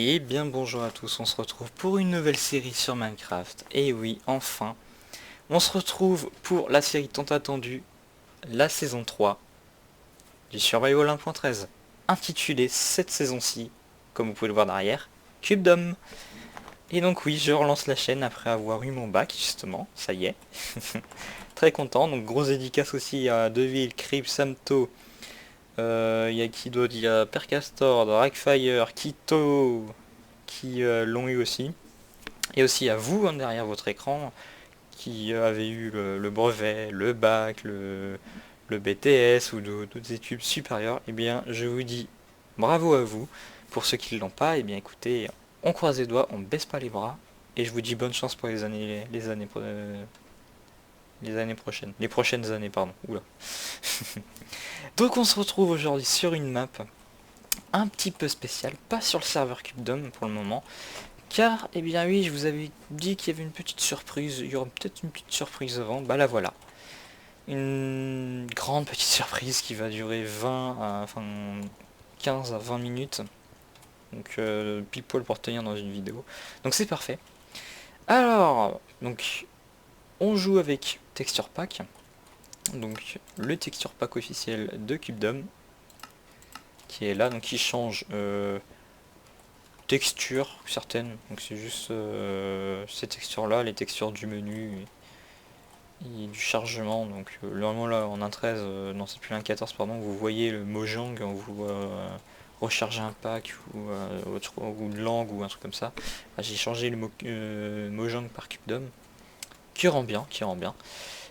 Et bien bonjour à tous, on se retrouve pour une nouvelle série sur Minecraft. Et oui, enfin, on se retrouve pour la série tant attendue, la saison 3 du Survival 1.13, intitulée cette saison-ci, comme vous pouvez le voir derrière, Cubedom. Et donc oui, je relance la chaîne après avoir eu mon bac, justement, ça y est. Très content, donc grosse dédicace aussi à Deville, Crip, Samto, il y a qui d'autre, il y a Percastor, Dragfire, Kito, qui l'ont eu aussi. Et aussi à vous hein, derrière votre écran qui avez eu le brevet, le bac, le BTS ou d'autres études supérieures. Eh bien, je vous dis bravo à vous. Pour ceux qui ne l'ont pas, eh bien écoutez, on croise les doigts, on baisse pas les bras. Et je vous dis bonne chance pour les années prochaines. Les prochaines années, pardon. Oula. Donc on se retrouve aujourd'hui sur une map un petit peu spéciale, pas sur le serveur Cubedom pour le moment, car, eh bien oui, je vous avais dit qu'il y avait une petite surprise, il y aura peut-être une petite surprise avant, bah la voilà. Une grande petite surprise qui va durer 15 à 20 minutes, donc pile poil pour tenir dans une vidéo. Donc c'est parfait. Alors, donc, on joue avec Texture Pack, donc le Texture Pack officiel de Cubedom, qui est là, donc qui change textures certaines, donc c'est juste ces textures là, les textures du menu et du chargement. Donc normalement là en 1.13, non c'est plus l'1.14 pardon, vous voyez le Mojang quand vous rechargez un pack ou de langue ou un truc comme ça. J'ai changé le Mojang par Cubedom qui rend bien, qui rend bien.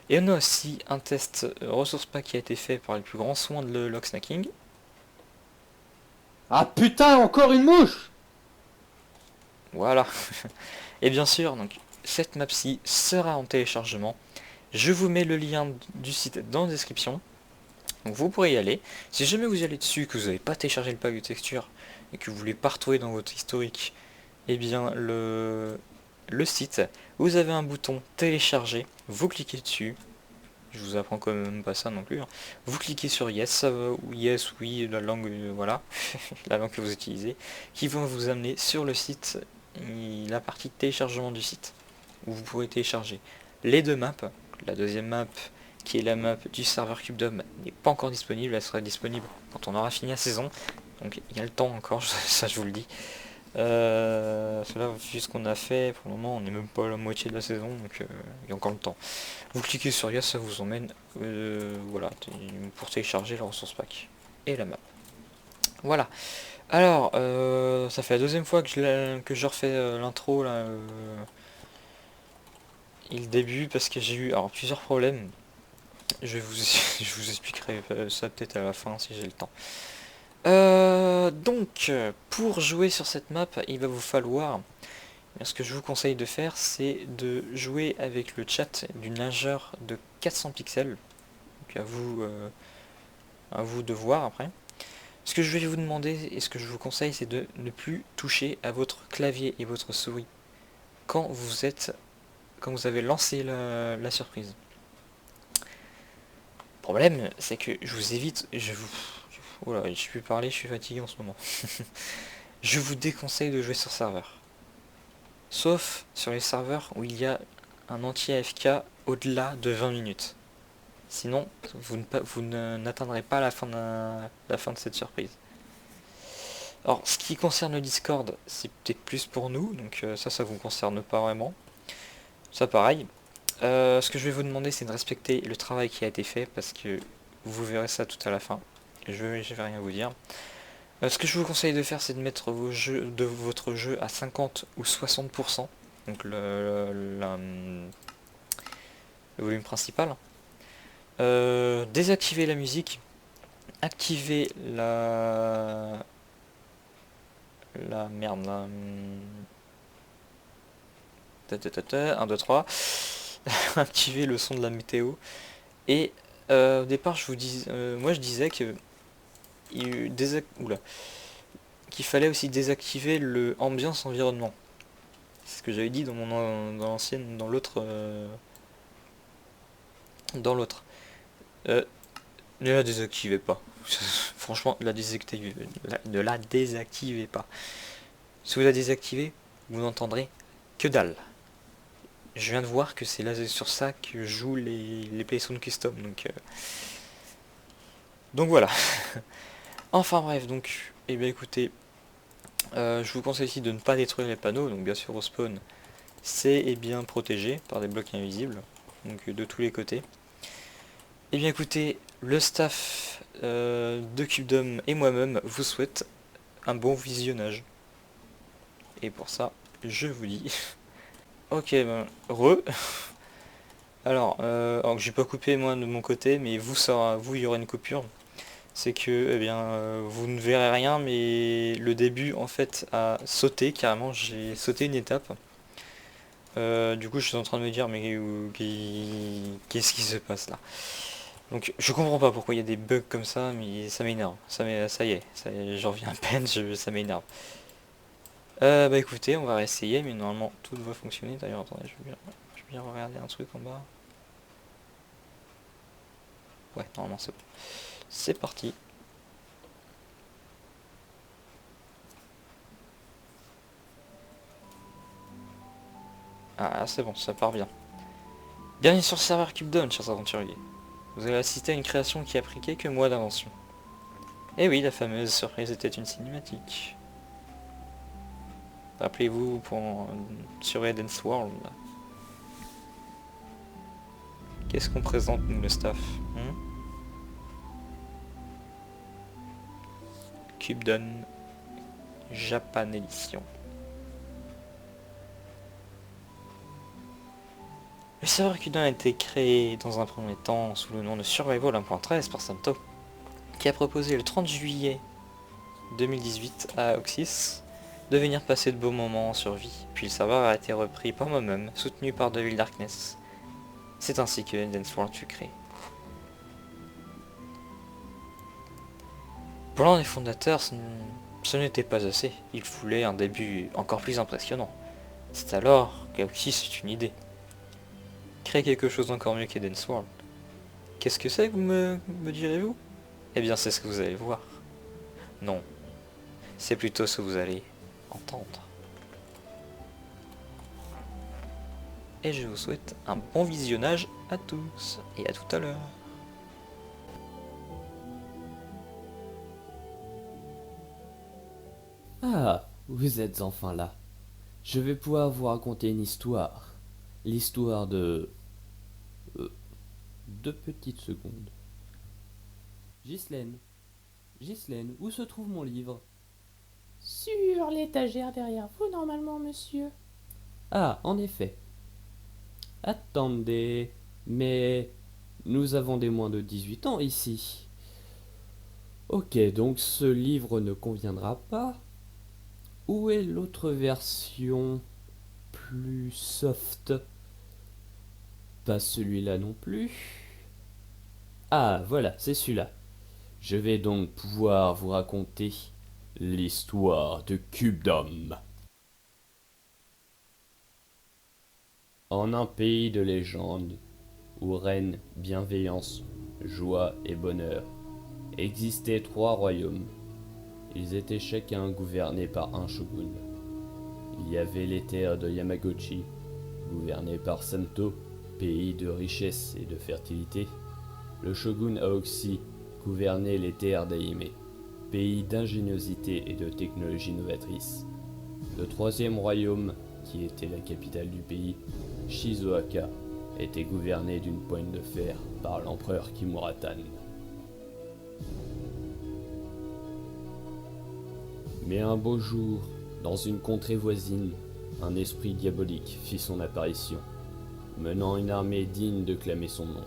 Et on a aussi un test ressource pack qui a été fait par les plus grands soins de le Log Snacking. Ah putain, encore une mouche! Voilà. Et bien sûr, donc cette map-ci sera en téléchargement. Je vous mets le lien du site dans la description. Donc vous pourrez y aller. Si jamais vous y allez dessus, que vous n'avez pas téléchargé le pack de texture et que vous voulez pas retrouver dans votre historique, eh bien le site, vous avez un bouton télécharger, vous cliquez dessus. Je vous apprends quand même pas ça non plus, hein. Vous cliquez sur yes, ça va, ou yes, oui, la langue, voilà, la langue que vous utilisez, qui va vous amener sur le site, la partie téléchargement du site, où vous pourrez télécharger les deux maps. La deuxième map, qui est la map du serveur Cubedom, n'est pas encore disponible, elle sera disponible quand on aura fini la saison, donc il y a le temps encore, ça je vous le dis. Cela, vu ce qu'on a fait, pour le moment on n'est même pas à la moitié de la saison, donc il y a encore le temps. Vous cliquez sur Yes, ça vous emmène voilà, pour télécharger la ressource pack et la map. Voilà. Alors, ça fait la deuxième fois que je refais l'intro là, et le début parce que j'ai eu alors plusieurs problèmes. Je vous expliquerai ça peut-être à la fin si j'ai le temps. Donc, pour jouer sur cette map, il va vous falloir. Ce que je vous conseille de faire, c'est de jouer avec le chat d'une largeur de 400 pixels. Donc à vous de voir après. Ce que je vais vous demander et ce que je vous conseille, c'est de ne plus toucher à votre clavier et votre souris quand vous avez lancé la surprise. Le problème, c'est que je vous évite, oh là, je peux parler, je suis fatigué en ce moment. Je vous déconseille de jouer sur serveur. Sauf sur les serveurs où il y a un anti-AFK au-delà de 20 minutes. Sinon, vous n'atteindrez pas la fin de cette surprise. Alors, ce qui concerne le Discord, c'est peut-être plus pour nous, donc ça vous concerne pas vraiment. Ça pareil. Ce que je vais vous demander, c'est de respecter le travail qui a été fait, parce que vous verrez ça tout à la fin. Je vais rien vous dire. Ce que je vous conseille de faire, c'est de mettre votre jeu à 50 ou 60%, donc le volume principal. Désactiver la musique, activer la merde là. 1, 2, 3. Activer le son de la météo. Et au départ, moi je disais que qu'il fallait aussi désactiver le ambiance environnement. C'est ce que j'avais dit dans l'ancienne, dans l'autre. Ne la désactivez pas. Franchement, ne la désactivez pas. Si vous la désactivez, vous n'entendrez que dalle. Je viens de voir que c'est là sur ça que jouent les PlayStation Custom, donc voilà. Enfin bref, donc, eh bien écoutez, je vous conseille ici de ne pas détruire les panneaux, donc bien sûr au spawn, c'est bien protégé par des blocs invisibles, donc de tous les côtés. Eh bien écoutez, le staff de Cubedom et moi-même vous souhaite un bon visionnage. Et pour ça, je vous dis... Ok, ben, alors que j'ai pas coupé moi de mon côté, mais vous, il y aura une coupure. C'est que, eh bien, vous ne verrez rien, mais le début, en fait, a sauté, carrément, j'ai sauté une étape. Du coup, je suis en train de me dire, mais qu'est-ce qui se passe là? Donc, je comprends pas pourquoi il y a des bugs comme ça, mais ça m'énerve. Ça y est, j'en reviens à peine, ça m'énerve. Bah écoutez, on va réessayer, mais normalement tout devrait fonctionner. D'ailleurs, attendez, je vais bien regarder un truc en bas. Ouais, normalement c'est bon. C'est parti. Ah, c'est bon, ça part bien. Bienvenue sur le serveur Cubedom, chers aventuriers. Vous allez assister à une création qui a pris quelques mois d'invention. Et oui, la fameuse surprise était une cinématique. Rappelez-vous sur Eden's World. Qu'est-ce qu'on présente nous le staff, Cubedom Japan Edition. Le serveur Cubedom a été créé dans un premier temps sous le nom de Survival 1.13 par Santo, qui a proposé le 30 juillet 2018 à Oxys de venir passer de beaux moments en survie. Puis le serveur a été repris par moi-même, soutenu par Devil Darkness. C'est ainsi que Eden's World fut créé. Pour l'un des fondateurs, ce n'était pas assez. Il voulait un début encore plus impressionnant. C'est alors qu'Oxys eut une idée. Créer quelque chose d'encore mieux qu'Eden's World. Qu'est-ce que c'est, me direz-vous? Eh bien, c'est ce que vous allez voir. Non, c'est plutôt ce que vous allez entendre. Et je vous souhaite un bon visionnage à tous, et à tout à l'heure. Ah, vous êtes enfin là. Je vais pouvoir vous raconter une histoire. L'histoire de... 2 petites secondes. Ghislaine. Ghislaine, où se trouve mon livre? Sur l'étagère derrière vous, normalement, monsieur. Ah, en effet. Attendez, mais nous avons des moins de 18 ans ici. Ok, donc ce livre ne conviendra pas. Où est l'autre version plus soft? Pas celui-là non plus. Ah, voilà, c'est celui-là. Je vais donc pouvoir vous raconter l'histoire de Cubedom. En un pays de légende, où règne bienveillance, joie et bonheur, existaient 3 royaumes. Ils étaient chacun gouvernés par un shogun. Il y avait les terres de Yamaguchi, gouvernées par Santo, pays de richesse et de fertilité. Le shogun Aoxi gouvernait les terres d'Aime, pays d'ingéniosité et de technologie novatrice. Le 3e royaume, qui était la capitale du pays, Shizuoka, était gouverné d'une poigne de fer par l'empereur Kimuratan. Mais un beau jour, dans une contrée voisine, un esprit diabolique fit son apparition, menant une armée digne de clamer son nom,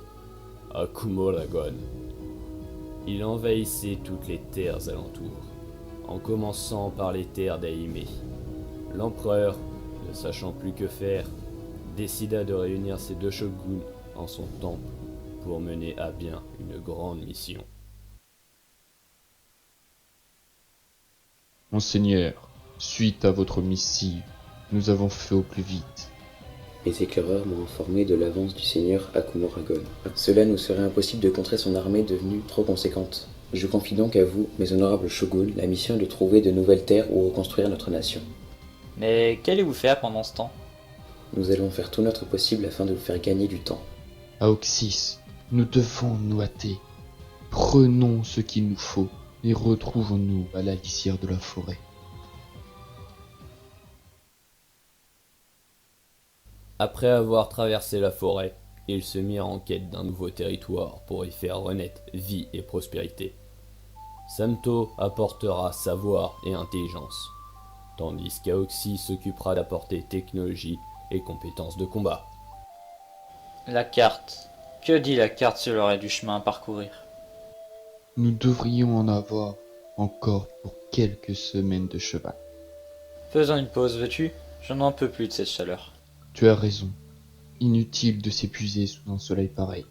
Akumo Dragon. Il envahissait toutes les terres alentours, en commençant par les terres d'Aime. L'empereur, ne sachant plus que faire, décida de réunir ses 2 shoguns en son temple pour mener à bien une grande mission. Monseigneur, suite à votre missive, nous avons fait au plus vite. Les éclaireurs m'ont informé de l'avance du seigneur Akumoragon. Cela nous serait impossible de contrer son armée devenue trop conséquente. Je confie donc à vous, mes honorables shoguns, la mission de trouver de nouvelles terres où reconstruire notre nation. Mais qu'allez-vous faire pendant ce temps? Nous allons faire tout notre possible afin de vous faire gagner du temps. Aoxys, nous devons nous hâter. Prenons ce qu'il nous faut et retrouvons-nous à la lisière de la forêt. Après avoir traversé la forêt, ils se mirent en quête d'un nouveau territoire pour y faire renaître vie et prospérité. Samto apportera savoir et intelligence, tandis qu'Aoxy s'occupera d'apporter technologie et compétences de combat. La carte. Que dit la carte sur le reste du chemin à parcourir? Nous devrions en avoir encore pour quelques semaines de cheval. Faisons une pause, veux-tu? Je n'en peux plus de cette chaleur. Tu as raison. Inutile de s'épuiser sous un soleil pareil.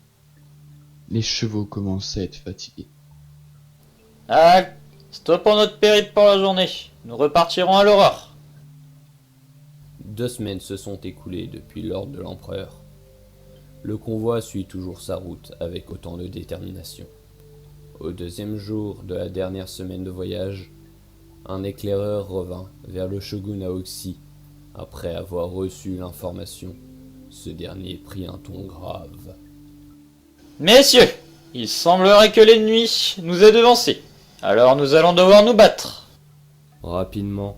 Les chevaux commencent à être fatigués. Ah, stoppons notre périple pour la journée. Nous repartirons à l'aurore. 2 semaines se sont écoulées depuis l'ordre de l'empereur. Le convoi suit toujours sa route avec autant de détermination. Au 2e jour de la dernière semaine de voyage, un éclaireur revint vers le shogun Aoxy. Après avoir reçu l'information, ce dernier prit un ton grave. Messieurs, il semblerait que l'ennemi nous ait devancés. Alors nous allons devoir nous battre. Rapidement,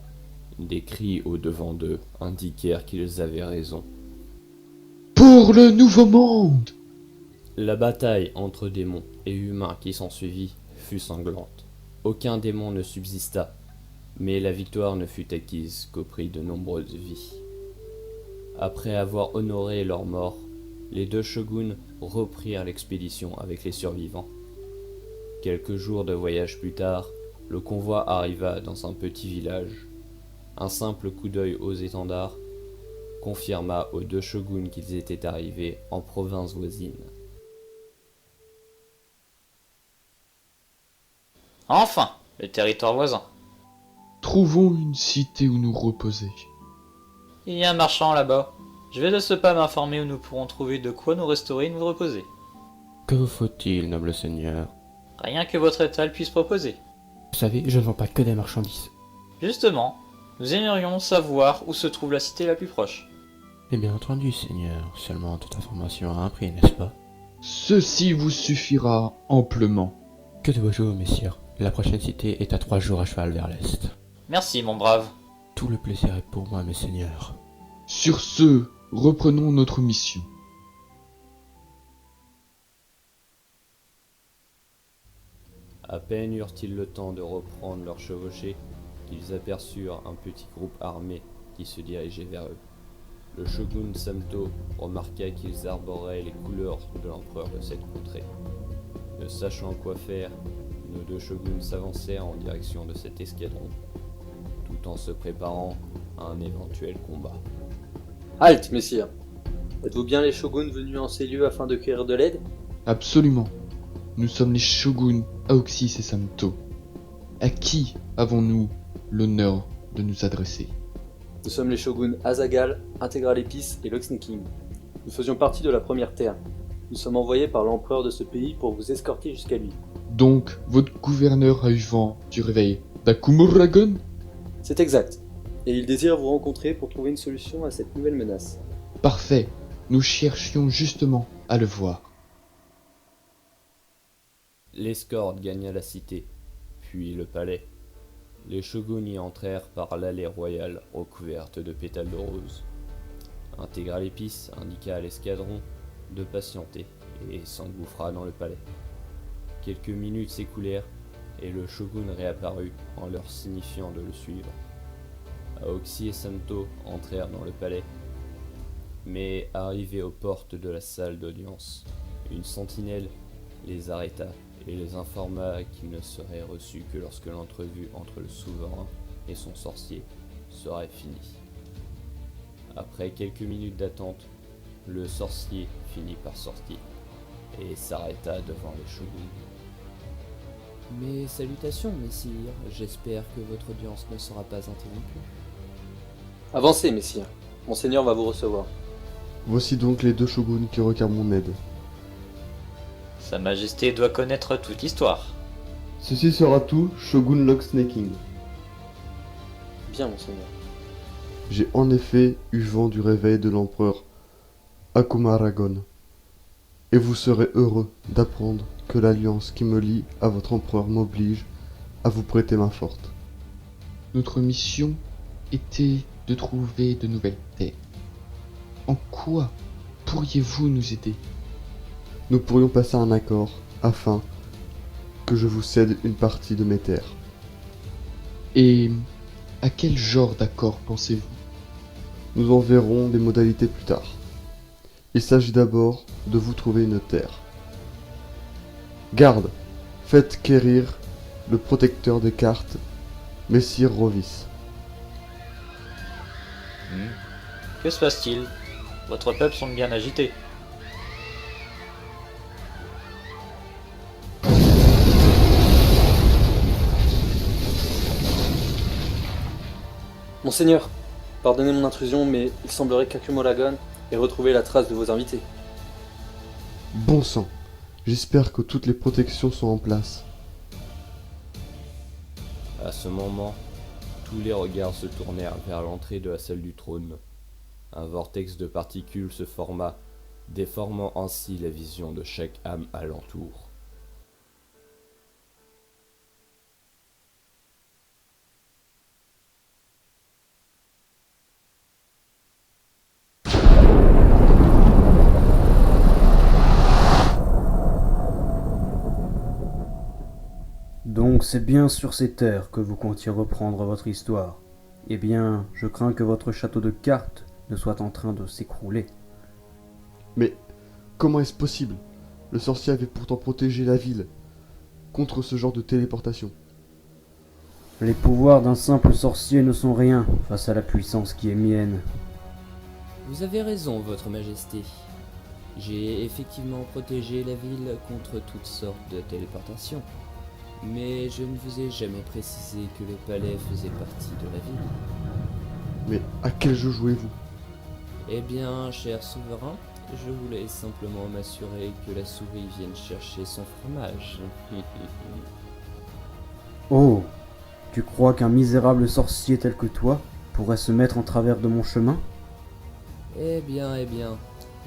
des cris au-devant d'eux indiquèrent qu'ils avaient raison. Pour le nouveau monde! La bataille entre démons et humains qui s'ensuivit fut sanglante. Aucun démon ne subsista, mais la victoire ne fut acquise qu'au prix de nombreuses vies. Après avoir honoré leur mort, les 2 shoguns reprirent l'expédition avec les survivants. Quelques jours de voyage plus tard, le convoi arriva dans un petit village. Un simple coup d'œil aux étendards confirma aux 2 shoguns qu'ils étaient arrivés en province voisine. Enfin, le territoire voisin. Trouvons une cité où nous reposer. Il y a un marchand là-bas. Je vais de ce pas m'informer où nous pourrons trouver de quoi nous restaurer et nous reposer. Que vous faut-il, noble seigneur? Rien que votre étal puisse proposer. Vous savez, je ne vends pas que des marchandises. Justement, nous aimerions savoir où se trouve la cité la plus proche. Et bien entendu, seigneur, seulement toute information a un prix, n'est-ce pas? Ceci vous suffira amplement. Que de beaux jours, messieurs. La prochaine cité est à 3 jours à cheval vers l'est. Merci, mon brave. Tout le plaisir est pour moi, mes seigneurs. Sur ce, reprenons notre mission. À peine eurent-ils le temps de reprendre leur chevauchée qu'ils aperçurent un petit groupe armé qui se dirigeait vers eux. Le shogun Samto remarqua qu'ils arboraient les couleurs de l'empereur de cette contrée. Ne sachant quoi faire, nos 2 shoguns s'avancèrent en direction de cet escadron, tout en se préparant à un éventuel combat. Halte, messire. Êtes-vous bien les shoguns venus en ces lieux afin de cueillir de l'aide? Absolument. Nous sommes les shoguns Aoxys et Samto. À qui avons-nous l'honneur de nous adresser? Nous sommes les shoguns Azaghal, Integral Épice et Locksneaking. Nous faisions partie de la Première Terre. Nous sommes envoyés par l'empereur de ce pays pour vous escorter jusqu'à lui. Donc, votre gouverneur a eu vent du réveil d'Akumuragon? C'est exact. Et il désire vous rencontrer pour trouver une solution à cette nouvelle menace. Parfait. Nous cherchions justement à le voir. L'escorte gagna la cité, puis le palais. Les shoguns y entrèrent par l'allée royale recouverte de pétales de rose. Intégral Épice indiqua à l'escadron de patienter et s'engouffra dans le palais. Quelques minutes s'écoulèrent et le shogun réapparut en leur signifiant de le suivre. Aoxy et Samto entrèrent dans le palais, mais arrivés aux portes de la salle d'audience, une sentinelle les arrêta et les informa qu'ils ne seraient reçus que lorsque l'entrevue entre le souverain et son sorcier serait finie. Après quelques minutes d'attente, le sorcier finit par sortir et s'arrêta devant les shoguns. Mes salutations, messire. J'espère que votre audience ne sera pas interrompue. Avancez, messire. Monseigneur va vous recevoir. Voici donc les 2 shoguns qui requièrent mon aide. Sa Majesté doit connaître toute l'histoire. Ceci sera tout, Shogun Locksneaking. Bien, monseigneur. J'ai en effet eu vent du réveil de l'empereur Akuma Aragon. Et vous serez heureux d'apprendre que l'alliance qui me lie à votre empereur m'oblige à vous prêter main forte. Notre mission était de trouver de nouvelles terres. En quoi pourriez-vous nous aider? Nous pourrions passer un accord afin que je vous cède une partie de mes terres. Et à quel genre d'accord pensez-vous? Nous en verrons les modalités plus tard. Il s'agit d'abord de vous trouver une terre. Garde, faites quérir le protecteur des cartes, Messire Rovis. Que se passe-t-il? Votre peuple semble bien agité. Monseigneur, pardonnez mon intrusion, mais il semblerait qu'Akumolagon ait retrouvé la trace de vos invités. Bon sang, j'espère que toutes les protections sont en place. À ce moment, tous les regards se tournèrent vers l'entrée de la salle du trône. Un vortex de particules se forma, déformant ainsi la vision de chaque âme alentour. Donc c'est bien sur ces terres que vous comptiez reprendre votre histoire. Eh bien, je crains que votre château de cartes ne soit en train de s'écrouler. Mais comment est-ce possible? Le sorcier avait pourtant protégé la ville contre ce genre de téléportation. Les pouvoirs d'un simple sorcier ne sont rien face à la puissance qui est mienne. Vous avez raison, votre majesté. J'ai effectivement protégé la ville contre toutes sortes de téléportations. Mais je ne vous ai jamais précisé que le palais faisait partie de la ville. Mais à quel jeu jouez-vous? Eh bien, cher souverain, je voulais simplement m'assurer que la souris vienne chercher son fromage. Oh, tu crois qu'un misérable sorcier tel que toi pourrait se mettre en travers de mon chemin? Eh bien,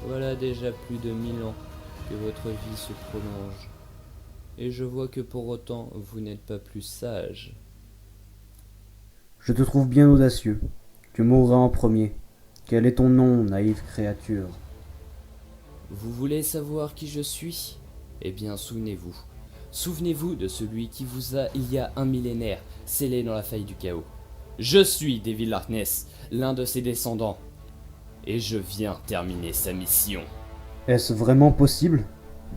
voilà déjà plus de 1000 ans que votre vie se prolonge. Et je vois que pour autant, vous n'êtes pas plus sage. Je te trouve bien audacieux. Tu mourras en premier. Quel est ton nom, naïve créature? Vous voulez savoir qui je suis? Eh bien, souvenez-vous. Souvenez-vous de celui qui vous a, il y a un millénaire, scellé dans la faille du chaos. Je suis Devil Darkness, l'un de ses descendants. Et je viens terminer sa mission. Est-ce vraiment possible?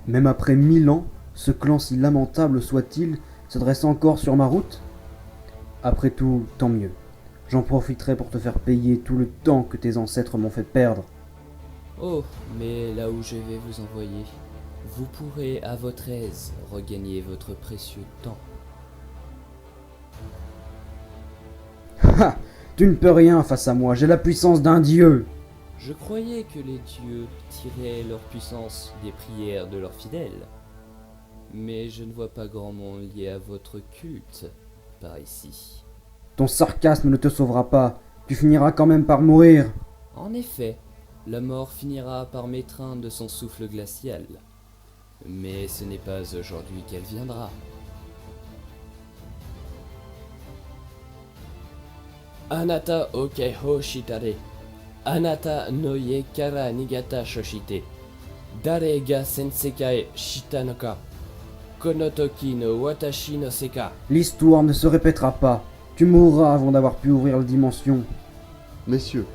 Même après 1000 ans, ce clan si lamentable soit-il se dresse encore sur ma route? Après tout, tant mieux. J'en profiterai pour te faire payer tout le temps que tes ancêtres m'ont fait perdre. Oh, mais là où je vais vous envoyer, vous pourrez à votre aise regagner votre précieux temps. Ha! Tu ne peux rien face à moi, j'ai la puissance d'un dieu! Je croyais que les dieux tiraient leur puissance des prières de leurs fidèles. Mais je ne vois pas grand monde lié à votre culte par ici. Ton sarcasme ne te sauvera pas, tu finiras quand même par mourir. En effet, la mort finira par m'étreindre de son souffle glacial. Mais ce n'est pas aujourd'hui qu'elle viendra. Anata okeiho shitare. Anata no ye kara nigata shoshite. Dare ga sensekai shita no ka. Kono toki no watashi no seka. L'histoire ne se répétera pas. Tu mourras avant d'avoir pu ouvrir la dimension. Messieurs,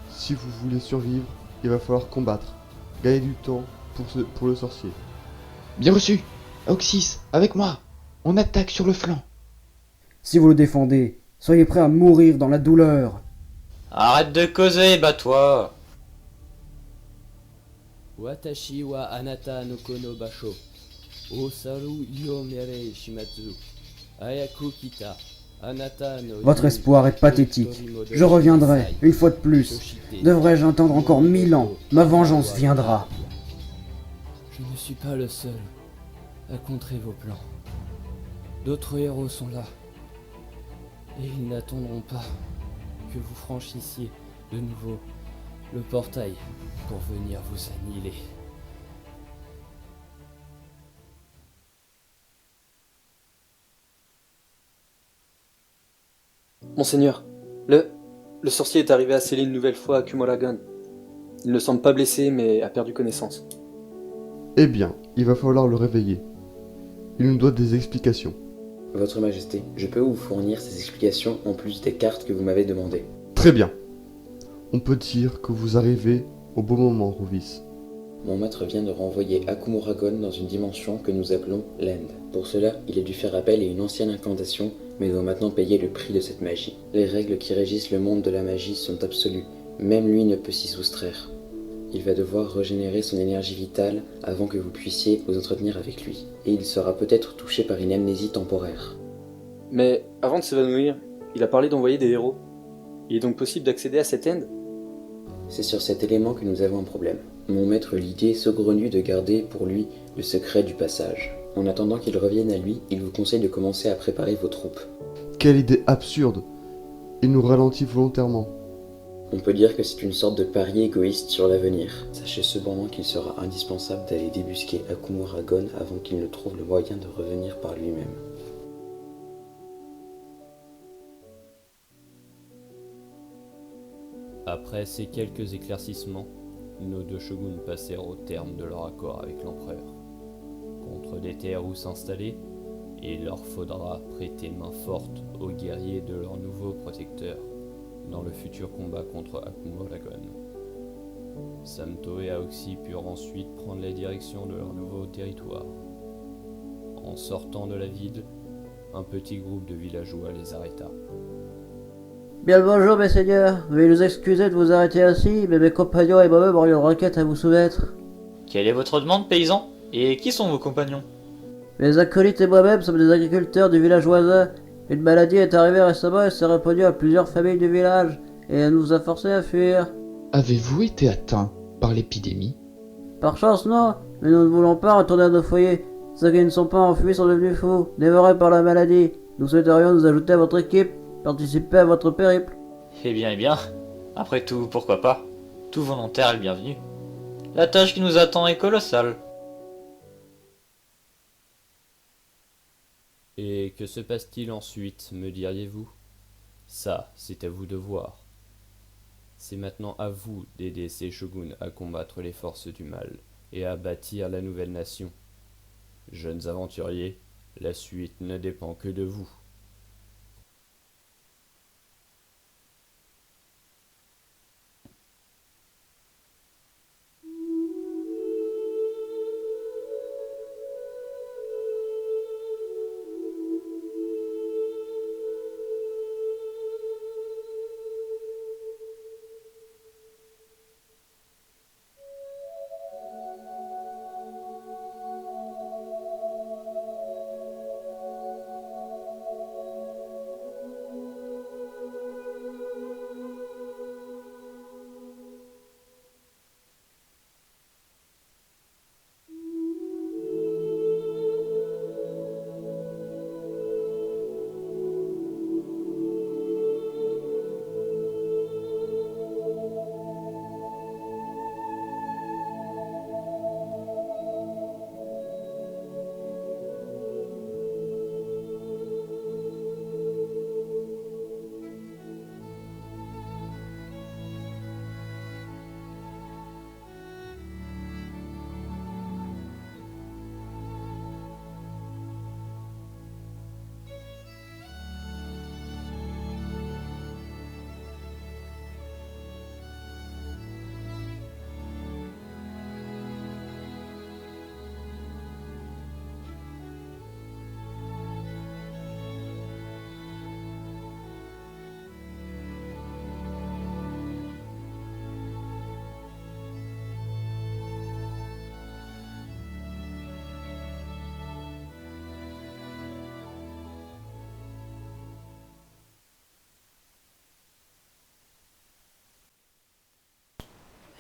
si vous voulez survivre, il va falloir combattre. Gagner du temps pour le sorcier. Bien reçu. Oxys, avec moi. On attaque sur le flanc. Si vous le défendez, soyez prêts à mourir dans la douleur. Arrête de causer, bats-toi. Watashi wa anata no kono basho. Osaru yo mere shimatsu. Ayaku kita. Anata no. Votre espoir est pathétique. Je reviendrai, une fois de plus. Devrais-je attendre encore 1000 ans? Ma vengeance viendra. Je ne suis pas le seul à contrer vos plans. D'autres héros sont là. Et ils n'attendront pas que vous franchissiez de nouveau le portail pour venir vous annihiler. Monseigneur, le sorcier est arrivé à sceller une nouvelle fois à Kumoragon. Il ne semble pas blessé, mais a perdu connaissance. Eh bien, il va falloir le réveiller. Il nous doit des explications. Votre Majesté, je peux vous fournir ces explications en plus des cartes que vous m'avez demandées. Très bien. On peut dire que vous arrivez au bon moment, Rouvis. Mon maître vient de renvoyer Akumuragon dans une dimension que nous appelons l'End. Pour cela, il a dû faire appel à une ancienne incantation, mais doit maintenant payer le prix de cette magie. Les règles qui régissent le monde de la magie sont absolues. Même lui ne peut s'y soustraire. Il va devoir régénérer son énergie vitale avant que vous puissiez vous entretenir avec lui. Et il sera peut-être touché par une amnésie temporaire. Mais avant de s'évanouir, il a parlé d'envoyer des héros. Il est donc possible d'accéder à cette End? C'est sur cet élément que nous avons un problème. Mon maître l'idée saugrenue de garder pour lui le secret du passage. En attendant qu'il revienne à lui, il vous conseille de commencer à préparer vos troupes. Quelle idée absurde! Il nous ralentit volontairement. On peut dire que c'est une sorte de pari égoïste sur l'avenir. Sachez cependant qu'il sera indispensable d'aller débusquer Akumuragon avant qu'il ne trouve le moyen de revenir par lui-même. Après ces quelques éclaircissements, nos deux shoguns passèrent au terme de leur accord avec l'empereur. Contre des terres où s'installer, il leur faudra prêter main forte aux guerriers de leur nouveau protecteur dans le futur combat contre Akumuragon. Samto et Aoxy purent ensuite prendre la direction de leur nouveau territoire. En sortant de la ville, un petit groupe de villageois les arrêta. Bien le bonjour, mes seigneurs. Veuillez nous excuser de vous arrêter ainsi, mais mes compagnons et moi-même aurions une requête à vous soumettre. Quelle est votre demande, paysan? Et qui sont vos compagnons? Mes acolytes et moi-même sommes des agriculteurs du village voisin. Une maladie est arrivée récemment et s'est répandue à plusieurs familles du village, et elle nous a forcés à fuir. Avez-vous été atteint par l'épidémie? Par chance, non, mais nous ne voulons pas retourner à nos foyers. Ceux qui ne sont pas enfuis sont devenus fous, dévorés par la maladie. Nous souhaiterions nous ajouter à votre équipe, participer à votre périple. Eh bien. Après tout, pourquoi pas? Tout volontaire est le bienvenu. La tâche qui nous attend est colossale. Et que se passe-t-il ensuite, me diriez-vous? Ça, c'est à vous de voir. C'est maintenant à vous d'aider ces shoguns à combattre les forces du mal et à bâtir la nouvelle nation. Jeunes aventuriers, la suite ne dépend que de vous.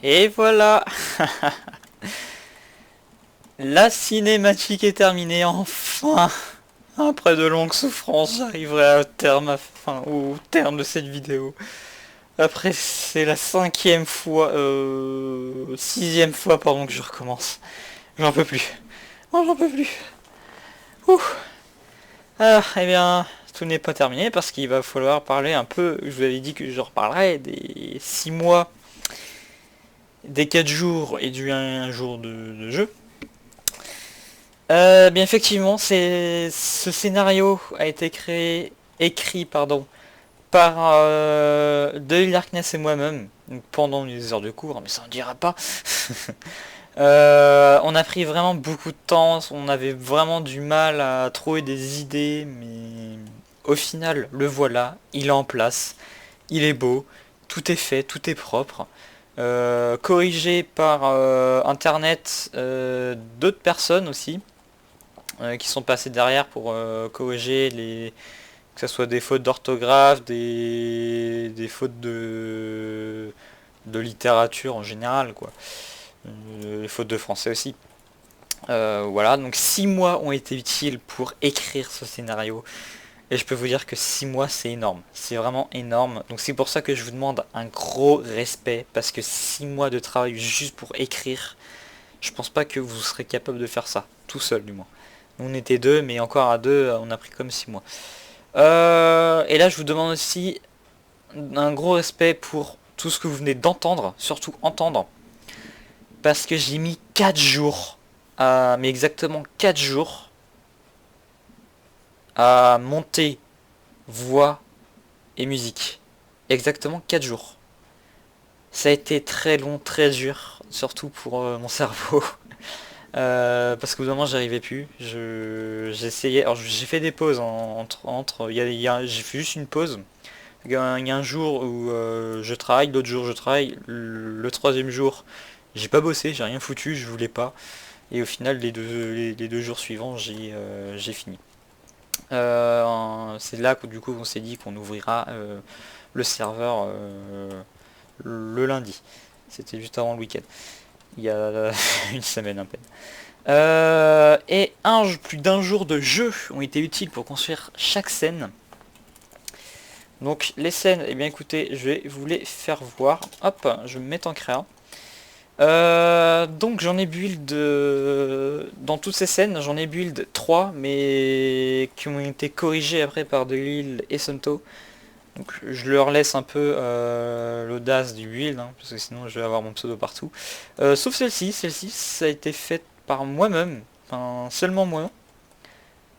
Et voilà. La cinématique est terminée, enfin. Après de longues souffrances, j'arriverai au terme de cette vidéo. Après, c'est la 5e fois, 6e fois, pardon, que je recommence. J'en peux plus. Oh, j'en peux plus. Ouh. Ah, eh bien, tout n'est pas terminé parce qu'il va falloir parler un peu, je vous avais dit que je reparlerai des 6 mois, des 4 jours et du 1 jour de jeu. Bien effectivement, ce scénario a été écrit par Devil Darkness et moi-même, donc pendant les heures de cours, mais ça ne dira pas. On a pris vraiment beaucoup de temps, on avait vraiment du mal à trouver des idées, mais au final, le voilà, il est en place, il est beau, tout est fait, tout est propre. Corrigé par internet d'autres personnes aussi, qui sont passées derrière pour corriger que ce soit des fautes d'orthographe, des fautes de littérature en général, quoi. Les fautes de français aussi. Voilà, donc 6 mois ont été utiles pour écrire ce scénario. Et je peux vous dire que 6 mois c'est énorme. C'est vraiment énorme. Donc c'est pour ça que je vous demande un gros respect. Parce que 6 mois de travail juste pour écrire, je pense pas que vous serez capable de faire ça. Tout seul du moins. On était 2, mais encore à 2, on a pris comme 6 mois. Et là je vous demande aussi un gros respect pour tout ce que vous venez d'entendre. Surtout entendre. Parce que j'ai mis 4 jours, mais exactement 4 jours, à monter voix et musique. Exactement 4 jours. Ça a été très long, très dur, surtout pour mon cerveau. Parce qu'au bout d'un moment j'arrivais plus. J'essayais. Alors j'ai fait des pauses entre. J'ai fait juste une pause. Il y a un jour où je travaille, l'autre jour je travaille, le 3e jour. J'ai pas bossé, j'ai rien foutu, je voulais pas. Et au final, les deux jours suivants, j'ai fini. C'est là que du coup on s'est dit qu'on ouvrira le serveur le lundi. C'était juste avant le week-end. Il y a une semaine à peine. Et plus d'un jour de jeu ont été utiles pour construire chaque scène. Donc les scènes, eh bien écoutez, je vais vous les faire voir. Hop, je vais me mettre en créa. Donc j'en ai build dans toutes ces scènes, j'en ai build 3 mais qui ont été corrigés après par Delil et Sunto. Donc je leur laisse un peu l'audace du build, hein, parce que sinon je vais avoir mon pseudo partout. Sauf celle-ci ça a été fait par moi-même, enfin seulement moi.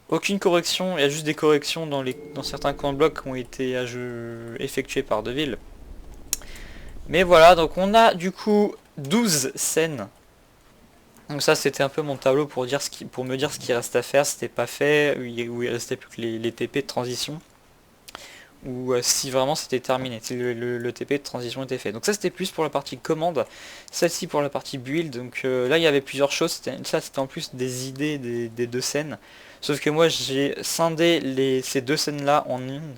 Aucune correction, il y a juste des corrections dans certains coins de blocs qui ont été effectués par Devil. Mais voilà, donc on a du coup 12 scènes. Donc ça c'était un peu mon tableau pour me dire ce qu'il reste à faire, c'était pas fait, où il restait plus que les TP de transition. Ou si vraiment c'était terminé, si le TP de transition était fait. Donc ça c'était plus pour la partie commande, celle-ci pour la partie build. Donc là il y avait plusieurs choses, ça c'était en plus des idées des 2 scènes. Sauf que moi j'ai scindé ces 2 scènes là en une.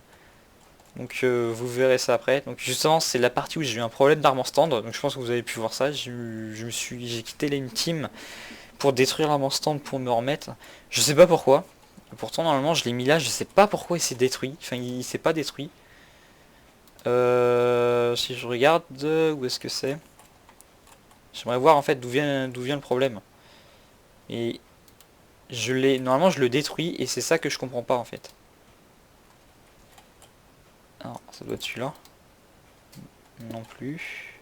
Donc vous verrez ça après. Donc justement c'est la partie où j'ai eu un problème d'arme en stand. Donc je pense que vous avez pu voir ça. J'ai quitté une team pour détruire l'arme en stand pour me remettre. Je sais pas pourquoi. Pourtant normalement je l'ai mis là. Je sais pas pourquoi il s'est détruit. Enfin il s'est pas détruit. Si je regarde où est-ce que c'est. J'aimerais voir en fait d'où vient le problème. Et normalement je le détruis et c'est ça que je comprends pas en fait. Alors, ça doit être celui-là. Non plus.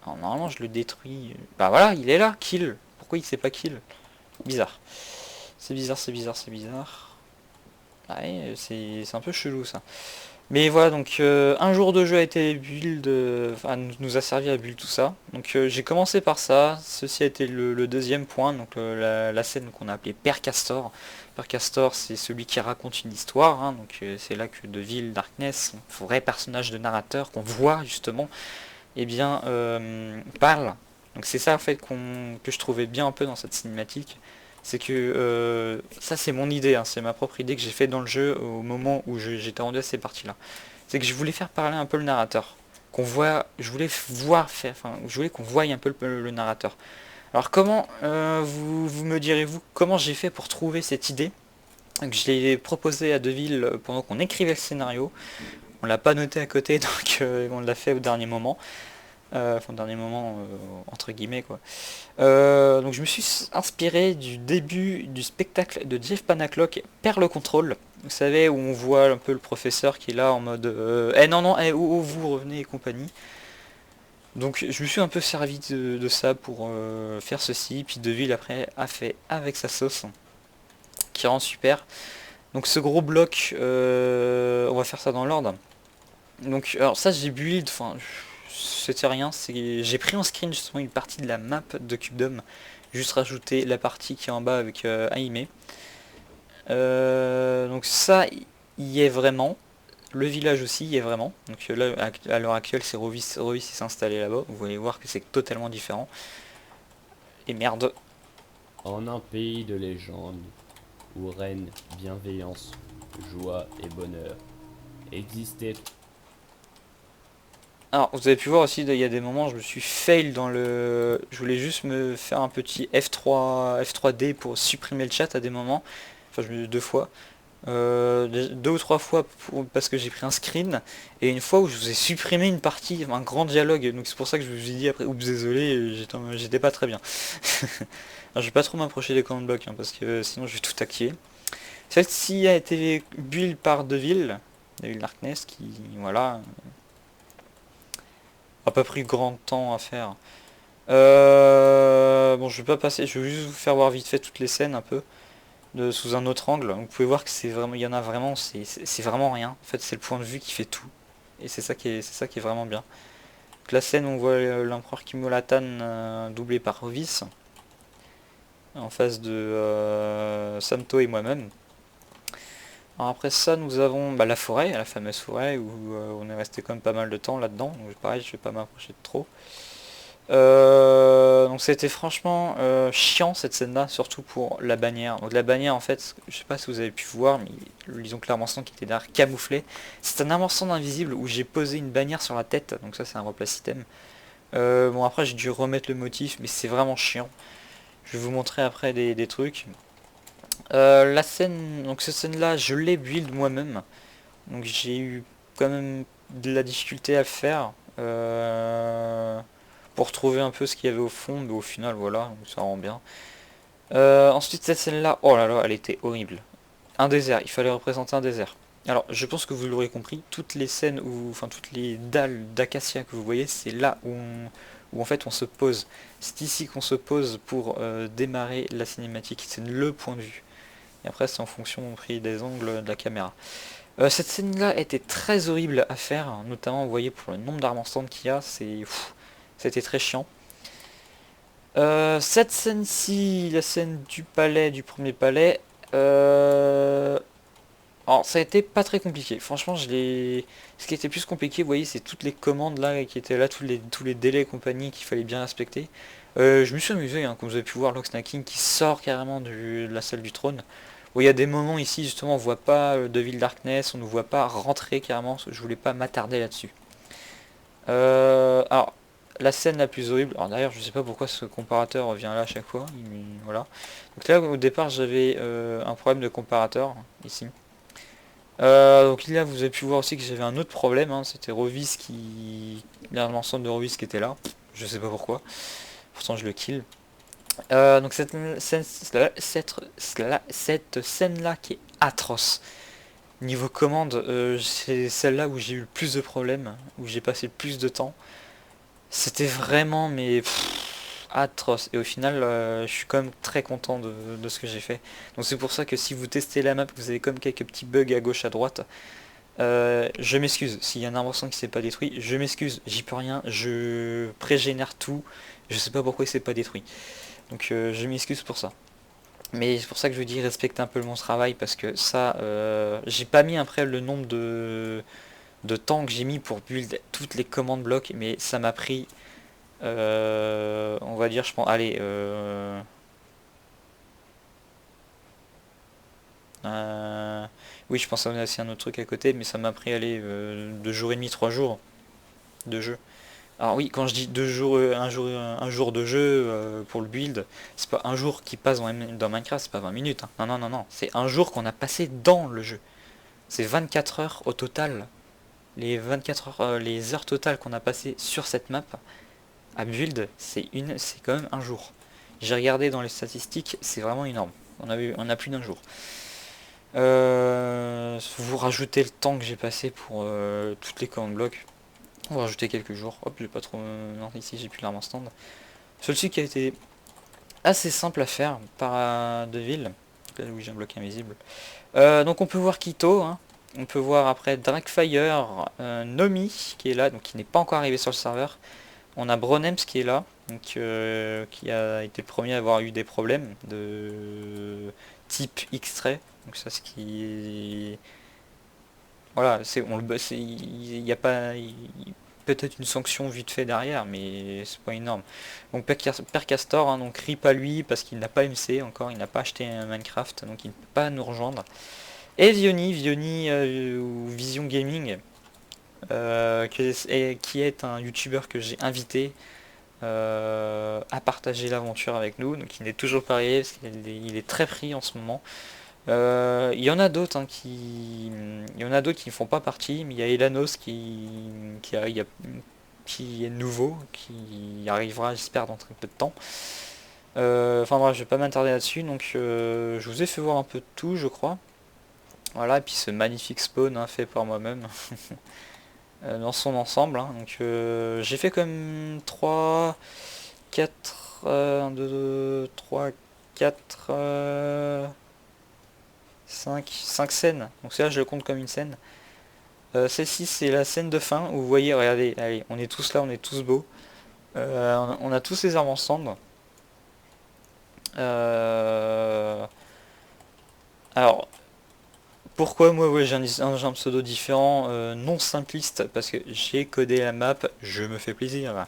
Alors normalement je le détruis. Bah voilà, il est là, kill. Pourquoi il sait pas kill? Bizarre. C'est bizarre. Ouais, c'est un peu chelou ça. Mais voilà, donc un jour de jeu a été build, nous a servi à build tout ça. Donc j'ai commencé par ça, ceci a été le 2e point, donc la scène qu'on a appelée Père Castor. Père Castor c'est celui qui raconte une histoire, hein, donc c'est là que Devil Darkness, un vrai personnage de narrateur qu'on voit justement, eh bien parle. Donc c'est ça en fait que je trouvais bien un peu dans cette cinématique. C'est que ça c'est mon idée, hein, c'est ma propre idée que j'ai fait dans le jeu au moment où j'étais rendu à ces parties là. C'est que je voulais faire parler un peu le narrateur. Je voulais qu'on voie un peu le narrateur. Alors comment, vous me direz-vous, comment j'ai fait pour trouver cette idée? Donc, je l'ai proposé à Devil pendant qu'on écrivait le scénario. On l'a pas noté à côté, donc on l'a fait au dernier moment. Enfin, dernier moment, entre guillemets, quoi. Donc je me suis inspiré du début du spectacle de Jeff Panaclock, Perd le contrôle. Vous savez, où on voit un peu le professeur qui est là en mode eh non, non, où vous revenez et compagnie. Donc je me suis un peu servi de ça pour faire ceci. Puis Deville après a fait avec sa sauce, qui rend super. Donc ce gros bloc, on va faire ça dans l'ordre. Donc alors ça j'ai build, enfin c'était rien, j'ai pris en screen justement une partie de la map de Cubedom, juste rajouter la partie qui est en bas avec Aimé. Donc ça y est vraiment, le village aussi y est vraiment. Donc là à l'heure actuelle c'est Rovis qui s'est installé là-bas, vous allez voir que c'est totalement différent. Et merde. En un pays de légende, où règne bienveillance, joie et bonheur, existait... Alors vous avez pu voir aussi, il y a des moments je me suis fail dans le... Je voulais juste me faire un petit F3D pour supprimer le chat à des moments. Enfin deux fois. Deux ou trois fois parce que j'ai pris un screen. Et une fois où je vous ai supprimé une partie, un grand dialogue. Donc c'est pour ça que je vous ai dit après, oups désolé, j'étais pas très bien. Alors, je vais pas trop m'approcher des command blocks, hein, parce que sinon je vais tout taquiller. Celle-ci a été build par Deville Darkness qui, voilà... a pas pris grand temps à faire. Bon, je vais pas passer, je vais juste vous faire voir vite fait toutes les scènes un peu sous un autre angle. Vous pouvez voir que c'est vraiment, il y en a vraiment, c'est vraiment rien. En fait, c'est le point de vue qui fait tout, et c'est ça qui est vraiment bien. Donc, la scène où on voit l'empereur Kimolatan doublé par Rovis en face de Samto et moi-même. Alors après ça, nous avons la forêt, la fameuse forêt où on est resté quand même pas mal de temps là-dedans. Donc pareil, je vais pas m'approcher de trop. Donc c'était franchement chiant cette scène-là, surtout pour la bannière. Donc la bannière, en fait, je sais pas si vous avez pu voir, mais lisons clairement qui était derrière camouflé. C'est un amorçant invisible où j'ai posé une bannière sur la tête. Donc ça, c'est un replace item. Bon après, j'ai dû remettre le motif, mais c'est vraiment chiant. Je vais vous montrer après des trucs. La scène, donc cette scène là je l'ai build moi-même, donc j'ai eu quand même de la difficulté à le faire pour trouver un peu ce qu'il y avait au fond, mais au final voilà, donc ça rend bien. Ensuite cette scène là, oh là là, elle était horrible. Un désert, il fallait représenter un désert. Alors je pense que vous l'aurez compris, toutes les scènes où, enfin toutes les dalles d'acacia que vous voyez, c'est là où en fait on se pose. C'est ici qu'on se pose pour démarrer la cinématique, c'est le point de vue. Et après c'est en fonction des angles de la caméra. Cette scène là était très horrible à faire, notamment vous voyez pour le nombre d'armes en stand qu'il y a, c'était très chiant. Cette scène-ci, la scène du palais, du premier palais, alors ça a été pas très compliqué, franchement ce qui était plus compliqué, vous voyez, c'est toutes les commandes là qui étaient là, tous les délais et compagnie qu'il fallait bien respecter. Je me suis amusé, hein, comme vous avez pu voir Locksnacking qui sort carrément de la salle du trône. Où il y a des moments ici justement on voit pas Deville Darkness, on ne voit pas rentrer carrément, je voulais pas m'attarder là-dessus. Alors la scène la plus horrible, alors d'ailleurs je sais pas pourquoi ce comparateur revient là à chaque fois, voilà. Donc là au départ j'avais un problème de comparateur ici. Donc là vous avez pu voir aussi que j'avais un autre problème, hein, c'était Rovis l'ensemble de Rovis qui était là, je sais pas pourquoi, pourtant je le kill. Donc cette scène là qui est atroce. Niveau commande, c'est celle-là où j'ai eu le plus de problèmes, où j'ai passé le plus de temps. C'était vraiment mais atroce. Et au final, je suis quand même très content de ce que j'ai fait. Donc c'est pour ça que si vous testez la map, vous avez comme quelques petits bugs à gauche à droite. Je m'excuse, s'il y a un arbre qui s'est pas détruit, je m'excuse, j'y peux rien, je pré-génère tout, je sais pas pourquoi il s'est pas détruit. Donc je m'excuse pour ça. Mais c'est pour ça que je vous dis respectez un peu mon travail parce que ça, j'ai pas mis après le nombre de temps que j'ai mis pour build toutes les commandes blocs, mais ça m'a pris, on va dire, je pense, allez, oui je pense à aussi un autre truc à côté, mais ça m'a pris, allez, 2 jours et demi, 3 jours de jeu. Alors oui, quand je dis 2 jours, un jour de jeu pour le build, c'est pas un jour qui passe dans Minecraft, c'est pas 20 minutes. Hein. Non, non, non, non. C'est un jour qu'on a passé dans le jeu. C'est 24 heures au total les 24 heures, les heures totales qu'on a passées sur cette map à build, c'est quand même un jour. J'ai regardé dans les statistiques, c'est vraiment énorme. On a plus d'un jour. Vous rajoutez le temps que j'ai passé pour toutes les commandes blocs. On va rajouter quelques jours. Hop, j'ai pas trop... non, ici j'ai plus l'arme en stand. Celui-ci qui a été assez simple à faire par Deville. Là oui, j'ai un bloc invisible. Donc on peut voir Quito, hein. On peut voir après Dragfire, Nomi qui est là, donc qui n'est pas encore arrivé sur le serveur. On a Bronems qui est là, donc, qui a été le premier à avoir eu des problèmes de type X-Ray. Donc ça, ce qui... Voilà, il n'y a pas... Peut-être une sanction vite fait derrière, mais c'est pas énorme. Donc Percastor, hein, donc RIP à lui, parce qu'il n'a pas MC encore, il n'a pas acheté un Minecraft, donc il ne peut pas nous rejoindre. Et Vioni ou Vision Gaming, qui est un YouTuber que j'ai invité à partager l'aventure avec nous, donc il n'est toujours pas arrivé, parce qu'il est très pris en ce moment. Il y en a d'autres hein, qui ne font pas partie, mais il y a Elanos qui est nouveau, qui arrivera j'espère dans très peu de temps. Enfin bref, je vais pas m'attarder là-dessus, donc je vous ai fait voir un peu de tout je crois. Voilà, et puis ce magnifique spawn hein, fait par moi-même dans son ensemble. Hein, donc j'ai fait comme 3, 4, 1, 2, 3, 4... 5 scènes, donc là je le compte comme une scène. Celle-ci c'est la scène de fin où vous voyez, regardez, allez, on est tous là, on est tous beaux. On a tous les armes ensemble. Alors, pourquoi moi ouais, j'ai un pseudo différent, non simpliste, parce que j'ai codé la map, je me fais plaisir.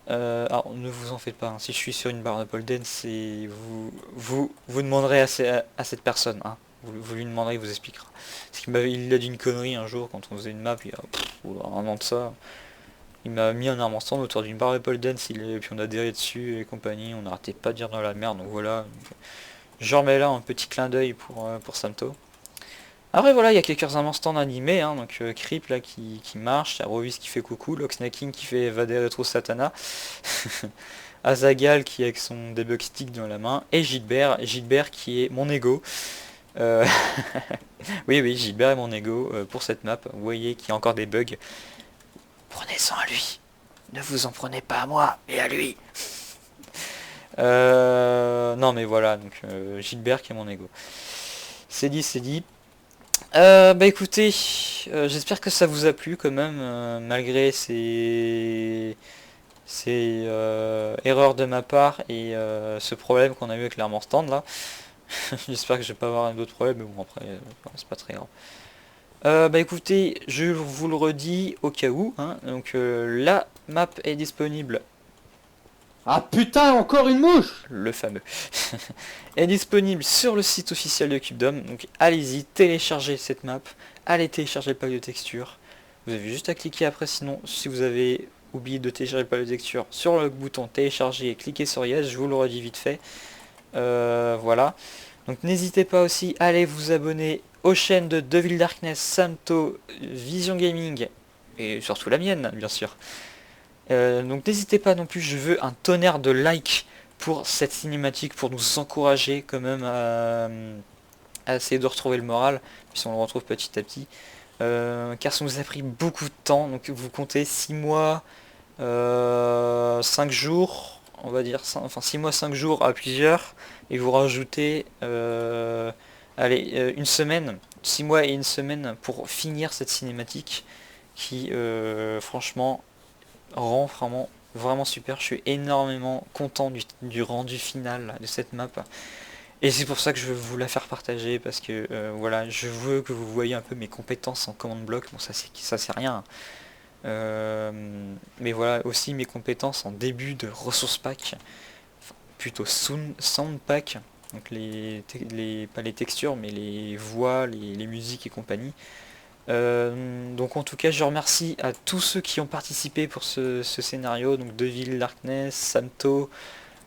Alors ne vous en faites pas, hein. Si je suis sur une barre de Polden, c'est vous demanderez à cette personne, hein. Vous lui demanderez, il vous expliquera. Parce qu'il a dit une connerie un jour quand on faisait une map, il y a un an de ça. Il m'a mis un arme en stand autour d'une barre de Polden, et puis on a déré dessus et compagnie, on n'arrêtait pas de dire dans la merde, donc voilà. Je remets là un petit clin d'œil pour Samto. Après voilà, il y a quelques armes en stand animés, hein, donc Creep là qui marche, Rovis qui fait coucou, Locksnacking qui fait Vader Retro Satana, Azagal qui est avec son debug stick dans la main, et Gilbert qui est mon ego. Oui, Gilbert est mon ego pour cette map, vous voyez qu'il y a encore des bugs. Prenez-en à lui, ne vous en prenez pas à moi, mais à lui. Non mais voilà, donc Gilbert qui est mon ego. C'est dit, c'est dit. Bah écoutez, j'espère que ça vous a plu quand même, malgré ces erreurs de ma part et ce problème qu'on a eu avec l'arme en stand là. J'espère que je vais pas avoir d'autres problèmes, mais bon après, c'est pas très grave. Bah écoutez, je vous le redis au cas où, hein, donc la map est disponible. Ah putain, encore une mouche! Le fameux. Est disponible sur le site officiel de Cubedom. Donc allez-y, téléchargez cette map. Allez télécharger le pack de texture. Vous avez juste à cliquer après, sinon si vous avez oublié de télécharger le pack de texture, sur le bouton télécharger et cliquez sur Yes, je vous le redis vite fait. Voilà. Donc n'hésitez pas aussi à aller vous abonner aux chaînes de Devil Darkness, Samto, Vision Gaming et surtout la mienne bien sûr. Donc n'hésitez pas non plus, je veux un tonnerre de likes pour cette cinématique, pour nous encourager quand même à essayer de retrouver le moral, puisqu'on le retrouve petit à petit. Car ça nous a pris beaucoup de temps, donc vous comptez 6 mois, 5 jours, on va dire, enfin 6 mois, 5 jours à plusieurs, et vous rajoutez allez, une semaine, 6 mois et une semaine pour finir cette cinématique qui franchement rend vraiment super. Je suis énormément content du rendu final de cette map et c'est pour ça que je veux vous la faire partager, parce que voilà, je veux que vous voyez un peu mes compétences en commande bloc. Bon, ça c'est rien, mais voilà aussi mes compétences en début de ressources pack, enfin, plutôt sound pack, donc pas les textures mais les voix, les musiques et compagnie. Donc en tout cas je remercie à tous ceux qui ont participé pour ce scénario, donc Devil Darkness, Samto,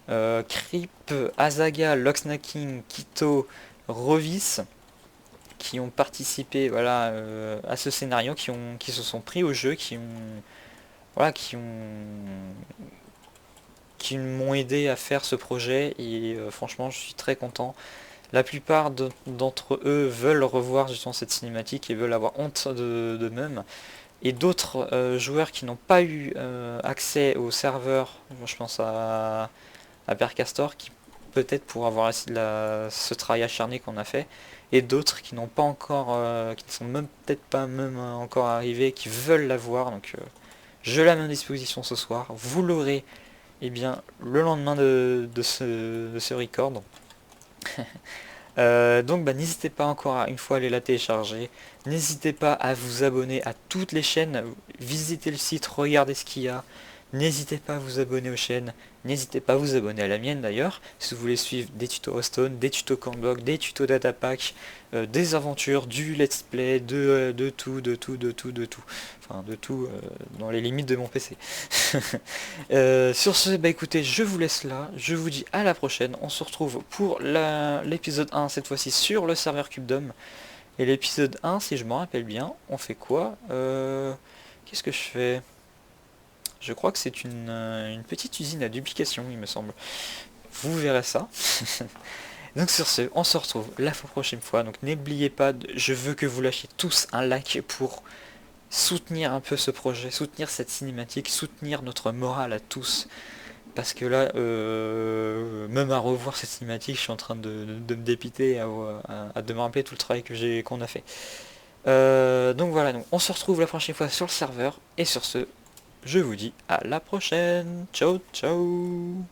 Creep, Azaga, Locksnacking, Quito, Rovis. qui ont participé voilà, à ce scénario, qui se sont pris au jeu, voilà, qui m'ont aidé à faire ce projet et franchement je suis très content. La plupart d'entre eux veulent revoir justement cette cinématique et veulent avoir honte d'eux-mêmes. Et d'autres joueurs qui n'ont pas eu accès au serveur, je pense à Percastor, qui peut-être pour avoir ce travail acharné qu'on a fait, et d'autres qui n'ont pas encore, qui ne sont même peut-être pas même encore arrivés, qui veulent la voir. Donc je la mets à disposition ce soir. Vous l'aurez bien le lendemain de ce record. Donc n'hésitez pas encore à une fois aller la télécharger, n'hésitez pas à vous abonner à toutes les chaînes, visitez le site, regardez ce qu'il y a, n'hésitez pas à vous abonner aux chaînes, n'hésitez pas à vous abonner à la mienne d'ailleurs, si vous voulez suivre des tutos Hearthstone, des tutos Cornblock, des tutos Datapack, des aventures, du let's play, de tout, enfin de tout dans les limites de mon PC. Sur ce, écoutez, je vous laisse là, je vous dis à la prochaine, on se retrouve pour l'épisode 1, cette fois-ci sur le serveur CubeDom, et l'épisode 1, si je me rappelle bien, on fait quoi qu'est-ce que je fais? Je crois que c'est une petite usine à duplication, il me semble. Vous verrez ça. Donc sur ce, on se retrouve la prochaine fois. Donc n'oubliez pas, je veux que vous lâchiez tous un like pour soutenir un peu ce projet, soutenir cette cinématique, soutenir notre morale à tous. Parce que là, même à revoir cette cinématique, je suis en train de me dépiter, de me rappeler tout le travail qu'on a fait. Donc voilà, donc on se retrouve la prochaine fois sur le serveur. Et sur ce, je vous dis à la prochaine. Ciao, ciao.